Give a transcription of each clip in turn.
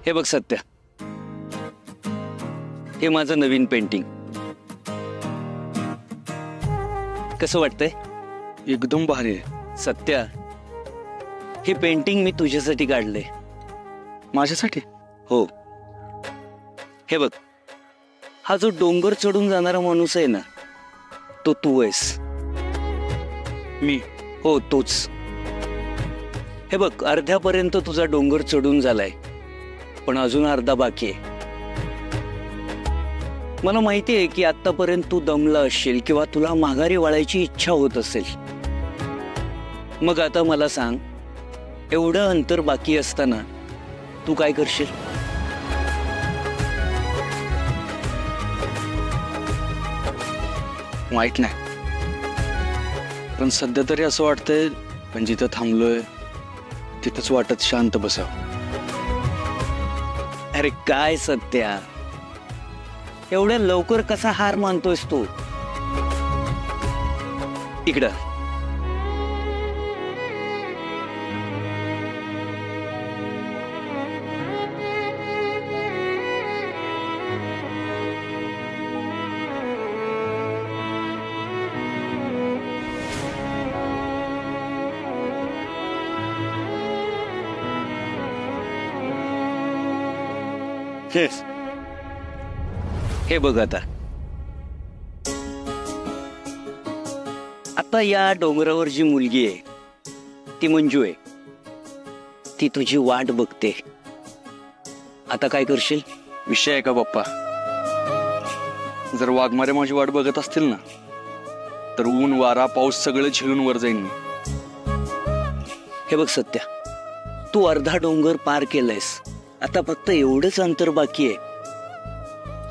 हे बघ सत्या, हे माझं नवीन पेंटिंग कसं वाटतंय? एकदम भारी आहे. सत्या, हे पेंटिंग मी तुझ्यासाठी काढले. माझ्यासाठी? हो. हे बघ, हा जो डोंगर चढून जाणारा माणूस आहे ना, तो तू आहेस. मी? हो, तोच. हे बघ, अर्ध्यापर्यंत तुझा डोंगर चढून झालाय, पण अजून अर्धा बाकी आहे. मला माहिती आहे की आतापर्यंत तू दमला असशील किंवा तुला माघारी वळायची इच्छा होत असेल. मग आता मला सांग, एवढं अंतर बाकी असताना तू काय करशील? माहित नाही, पण सध्या तरी असं वाटतंय पण जिथं थांबलोय तिथंच वाटत शांत बसावं. अरे काय सत्या, एवढ्या लवकर कसा हार मानतोयस तू? इकडं हे बघ, आता या डोंगरावर जी मुलगी आहे ती मंजू आहे. ती तुझी वाट बघते. आता काय करशील? विषय आहे का पप्पा? जर वाघमारे माझी वाट बघत असतील ना, तर ऊन वारा पाऊस सगळं झेलून वर जाईन मी. हे बघ सत्या, तू अर्धा डोंगर पार केलंयस, आता फक्त एवढंच अंतर बाकी आहे.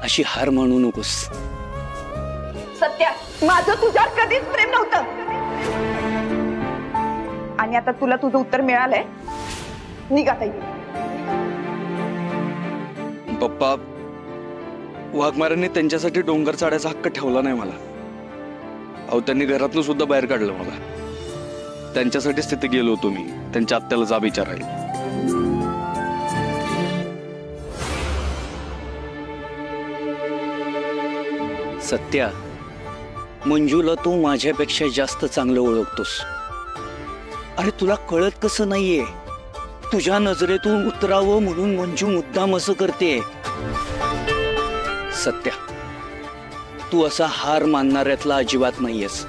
अशी हार मानू नकोस. सत्या, माझं तुझ्यावर कधीच प्रेम नव्हतं, आणि आता तुला तुझं उत्तर मिळालंय. निघा ताई. पप्पा, वाघमाऱ्यांनी त्यांच्यासाठी डोंगर चढायचा हक्क ठेवला नाही मला. अहो, त्यांनी घरातून सुद्धा बाहेर काढलं मला. त्यांच्यासाठीच तिथे गेलो होतो मी, त्यांच्या आत्याला जा विचारायला. सत्या, मंजूला तू माझ्यापेक्षा जास्त चांगलं ओळखतोस. अरे तुला कळत कसं नाहीये? तुझ्या नजरेतून उतरावं म्हणून मंजू मुद्दाम असं करते. सत्या, तू असा हार मानणाऱ्यातला अजिबात नाहीयेस.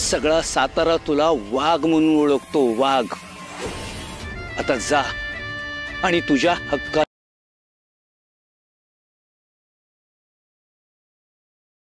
सगळा सातारा तुला वाघ म्हणून ओळखतो, वाघ. आता जा आणि तुझ्या हक्काचं